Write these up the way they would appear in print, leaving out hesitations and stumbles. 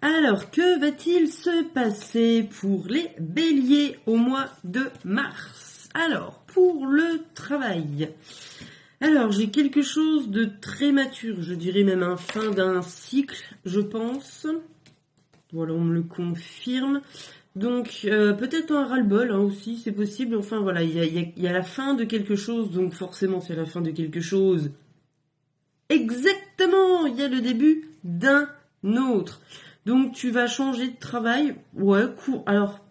Alors, que va-t-il se passer pour les béliers au mois de mars? Alors, pour le travail. Alors, j'ai quelque chose de très mature, je dirais même un fin d'un cycle, je pense. Voilà, on me le confirme. Donc, peut-être un ras-le-bol aussi, c'est possible. Enfin, voilà, il y a la fin de quelque chose, donc forcément, c'est la fin de quelque chose. Exactement, il y a le début d'un autre. Donc, tu vas changer de travail. Ouais, cool. Alors,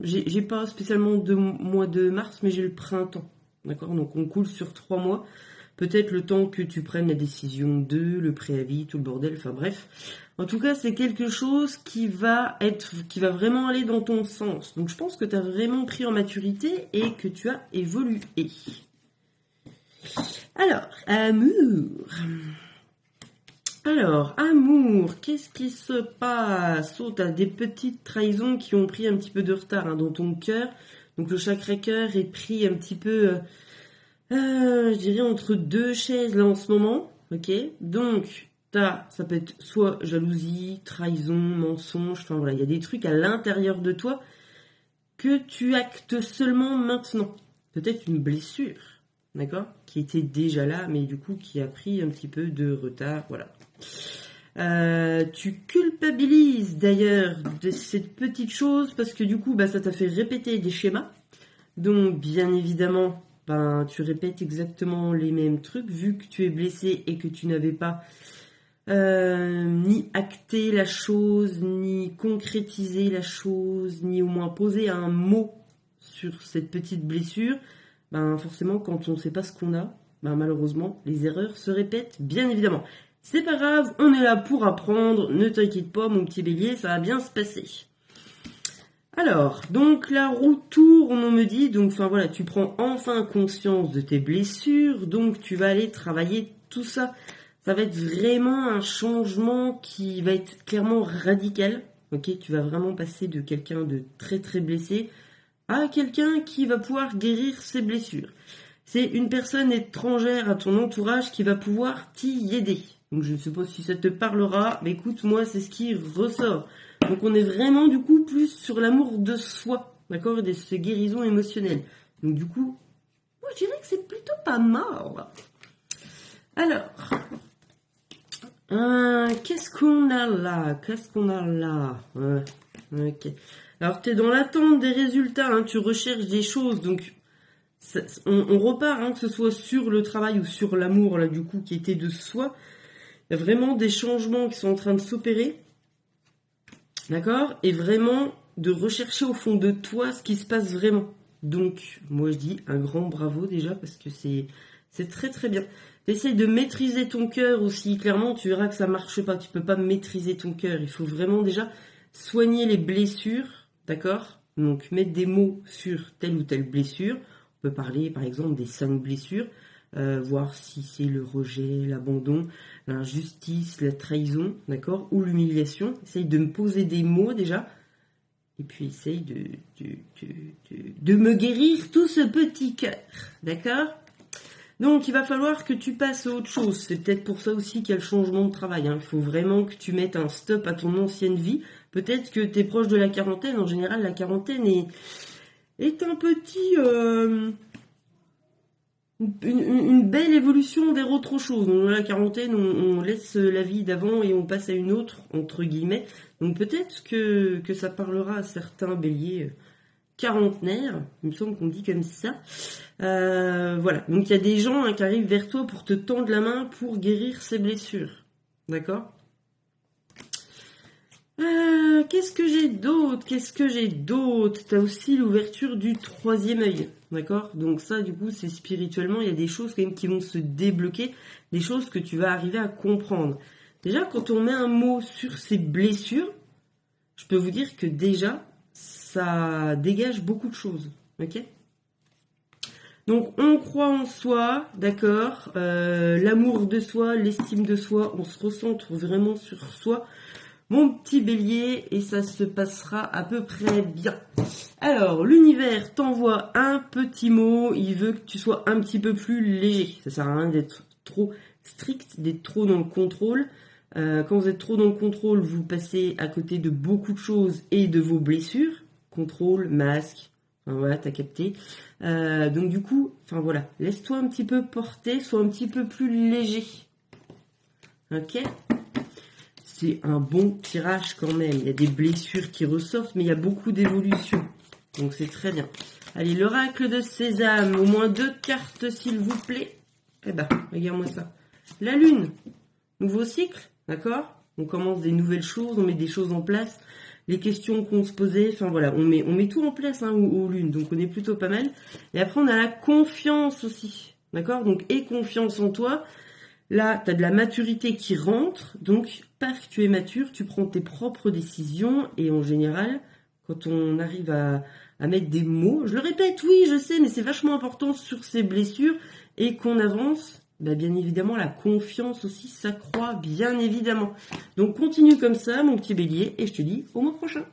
j'ai pas spécialement de mois de mars, mais j'ai le printemps. D'accord? Donc, on coule sur 3 mois. Peut-être le temps que tu prennes la décision le préavis, tout le bordel, enfin bref. En tout cas, c'est quelque chose qui va vraiment aller dans ton sens. Donc, je pense que tu as vraiment pris en maturité et que tu as évolué. Alors, amour, qu'est-ce qui se passe? Oh, t'as des petites trahisons qui ont pris un petit peu de retard dans ton cœur. Donc le chakra-cœur est pris un petit peu, je dirais, entre deux chaises là en ce moment. Ok? Donc, ça peut être soit jalousie, trahison, mensonge, enfin voilà, il y a des trucs à l'intérieur de toi que tu actes seulement maintenant. Peut-être une blessure, d'accord? Qui était déjà là, mais du coup qui a pris un petit peu de retard, voilà. Tu culpabilises d'ailleurs de cette petite chose parce que du coup ça t'a fait répéter des schémas. Donc bien évidemment, tu répètes exactement les mêmes trucs vu que tu es blessé et que tu n'avais pas ni acté la chose, ni concrétisé la chose, ni au moins posé un mot sur cette petite blessure. Forcément quand on ne sait pas ce qu'on a, malheureusement les erreurs se répètent bien évidemment. C'est pas grave, on est là pour apprendre, ne t'inquiète pas mon petit bélier, ça va bien se passer. Alors, donc la roue tourne, on me dit, donc voilà, tu prends enfin conscience de tes blessures, donc tu vas aller travailler tout ça. Ça va être vraiment un changement qui va être clairement radical, ok? Tu vas vraiment passer de quelqu'un de très très blessé à quelqu'un qui va pouvoir guérir ses blessures. C'est une personne étrangère à ton entourage qui va pouvoir t'y aider. Donc je ne sais pas si ça te parlera, mais écoute, moi c'est ce qui ressort. Donc on est vraiment du coup plus sur l'amour de soi, d'accord, et de ces guérisons émotionnelles. Donc du coup, moi je dirais que c'est plutôt pas mal. Alors, qu'est-ce qu'on a là? Ok. Alors tu es dans l'attente des résultats, tu recherches des choses, donc on repart, que ce soit sur le travail ou sur l'amour, là du coup, qui était de soi. Il y a vraiment des changements qui sont en train de s'opérer. D'accord? Et vraiment de rechercher au fond de toi ce qui se passe vraiment. Donc, moi je dis un grand bravo déjà parce que c'est très très bien. Essaye de maîtriser ton cœur aussi. Clairement, tu verras que ça marche pas. Tu peux pas maîtriser ton cœur. Il faut vraiment déjà soigner les blessures. D'accord? Donc, mettre des mots sur telle ou telle blessure. On peut parler par exemple des 5 blessures. Voir si c'est le rejet, l'abandon, l'injustice, la trahison, d'accord, ou l'humiliation. Essaye de me poser des mots déjà, et puis essaye de me guérir tout ce petit cœur, d'accord? Donc il va falloir que tu passes à autre chose. C'est peut-être pour ça aussi qu'il y a le changement de travail. Il faut vraiment que tu mettes un stop à ton ancienne vie. Peut-être que tu es proche de la quarantaine. En général, la quarantaine est un petit... Une belle évolution vers autre chose. Donc, dans la quarantaine, on laisse la vie d'avant et on passe à une autre, entre guillemets. Donc peut-être que ça parlera à certains béliers quarantenaires. Il me semble qu'on dit comme ça. Voilà. Donc il y a des gens qui arrivent vers toi pour te tendre la main pour guérir ces blessures. D'accord ? Qu'est-ce que j'ai d'autre? T'as aussi l'ouverture du 3e œil, d'accord? Donc ça, du coup, c'est spirituellement, il y a des choses quand même qui vont se débloquer, des choses que tu vas arriver à comprendre. Déjà, quand on met un mot sur ces blessures, je peux vous dire que déjà, ça dégage beaucoup de choses, ok? Donc, on croit en soi, d'accord? L'amour de soi, l'estime de soi, on se recentre vraiment sur soi. Mon petit bélier, et ça se passera à peu près bien. Alors, l'univers t'envoie un petit mot, il veut que tu sois un petit peu plus léger. Ça sert à rien d'être trop strict, d'être trop dans le contrôle. Quand vous êtes trop dans le contrôle, vous passez à côté de beaucoup de choses et de vos blessures. Contrôle, masque, enfin voilà, t'as capté. Donc du coup, enfin voilà, laisse-toi un petit peu porter, sois un petit peu plus léger. Ok ? C'est un bon tirage quand même. Il y a des blessures qui ressortent, mais il y a beaucoup d'évolution. Donc c'est très bien. Allez, l'oracle de Sésame, au moins 2 cartes s'il vous plaît. Eh ben, regarde-moi ça. La lune, nouveau cycle, d'accord ? On commence des nouvelles choses, on met des choses en place. Les questions qu'on se posait, enfin voilà, on met tout en place hein, aux lunes, donc on est plutôt pas mal. Et après, on a la confiance aussi, d'accord ? Donc, et confiance en toi. Là, tu as de la maturité qui rentre, donc, paf, tu es mature, tu prends tes propres décisions, et en général, quand on arrive à mettre des mots, je le répète, oui, je sais, mais c'est vachement important sur ces blessures, et qu'on avance, bah, bien évidemment, la confiance aussi s'accroît, bien évidemment. Donc, continue comme ça, mon petit bélier, et je te dis au mois prochain.